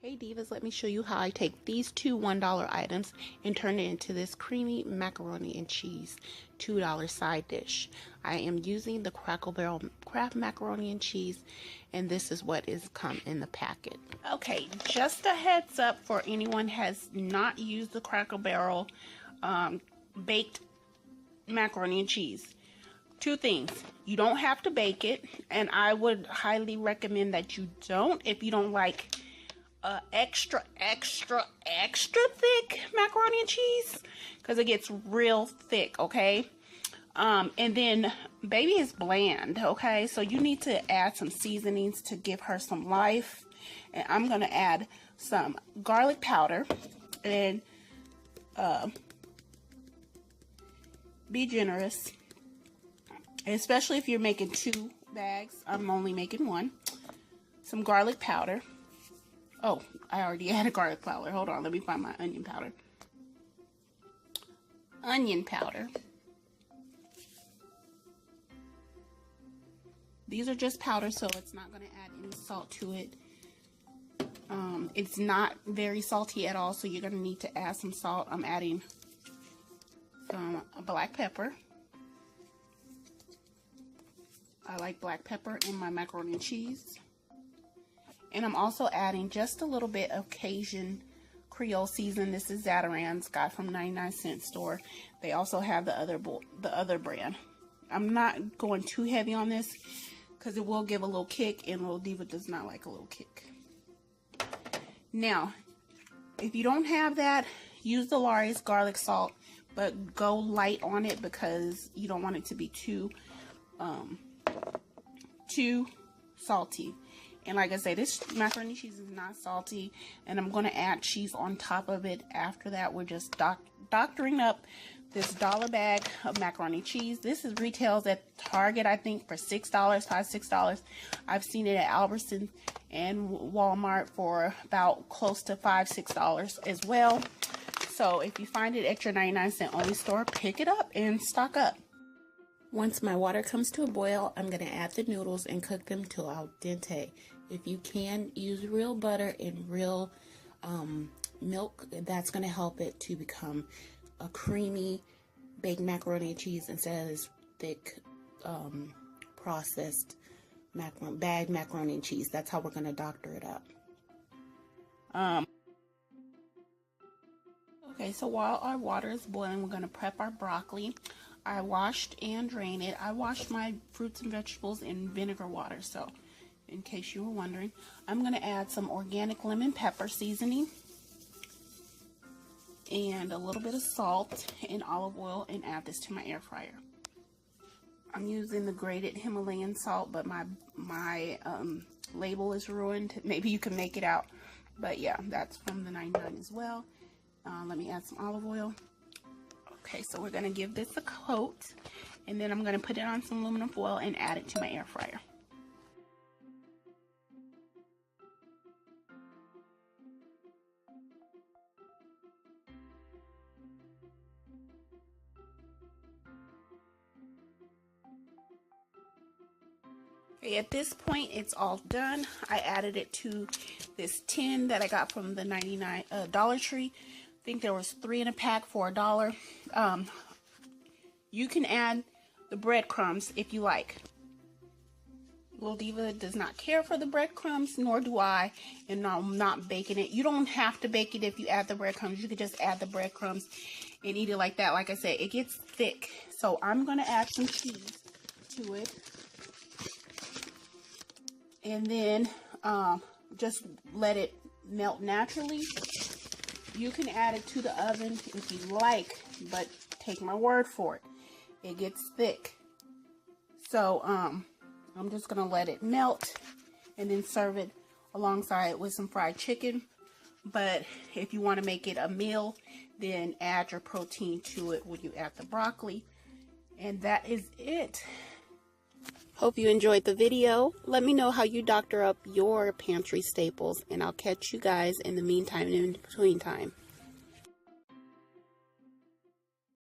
Hey Divas, let me show you how I take these two $1 items and turn it into this creamy macaroni and cheese $2 side dish. I am using the Crackle Barrel Kraft macaroni and cheese, and this is what is come in the packet. Okay, just a heads up for anyone has not used the Crackle Barrel baked macaroni and cheese. Two things: you don't have to bake it, and I would highly recommend that you don't if you don't like extra thick macaroni and cheese, because it gets real thick. Okay, and then baby is bland. Okay, so you need to add some seasonings to give her some life, and I'm gonna add some garlic powder and be generous, especially if you're making 2 bags. I'm only making 1. Some garlic powder. Oh, I already added garlic powder. Hold on, let me find my onion powder. Onion powder. These are just powder, so it's not going to add any salt to it. It's not very salty at all, so you're going to need to add some salt. I'm adding some black pepper. I like black pepper in my macaroni and cheese. And I'm also adding just a little bit of Cajun Creole season. This is Zatarain's, got from 99-cent store. They also have the other brand. I'm not going too heavy on this because it will give a little kick, and Little Diva does not like a little kick. Now, if you don't have that, use the Lawry's garlic salt, but go light on it because you don't want it to be too salty. And like I say, this macaroni and cheese is not salty, and I'm going to add cheese on top of it. After that, we're just doctoring up this $1 bag of macaroni and cheese. This is retails at Target, I think, for $6, $5-6. I've seen it at Albertsons and Walmart for about close to $5-6 as well. So if you find it at your 99-cent only store, pick it up and stock up. Once my water comes to a boil, I'm going to add the noodles and cook them till al dente. If you can, use real butter and real milk. That's going to help it to become a creamy baked macaroni and cheese instead of this thick processed bagged macaroni and cheese. That's how we're going to doctor it up. Okay, so while our water is boiling, we're going to prep our broccoli. I washed and drained it. I washed my fruits and vegetables in vinegar water, so in case you were wondering. I'm going to add some organic lemon pepper seasoning and a little bit of salt and olive oil, and add this to my air fryer. I'm using the grated Himalayan salt, but my label is ruined. Maybe you can make it out, but yeah, that's from the 99 as well. Let me add some olive oil. Okay, so we're going to give this a coat, and then I'm going to put it on some aluminum foil and add it to my air fryer. Okay, at this point, it's all done. I added it to this tin that I got from the Dollar Tree. I think there was 3 in a pack for $1. You can add the breadcrumbs if you like. Little Diva does not care for the breadcrumbs, nor do I, and I'm not baking it. You don't have to bake it if you add the breadcrumbs. You could just add the breadcrumbs and eat it like that. Like I said, it gets thick, so I'm going to add some cheese to it. And then just let it melt naturally. You can add it to the oven if you like, but take my word for it. It gets thick. So I'm just going to let it melt and then serve it alongside with some fried chicken. But if you want to make it a meal, then add your protein to it when you add the broccoli. And that is it. Hope you enjoyed the video. Let me know how you doctor up your pantry staples, and I'll catch you guys in the meantime, in between time.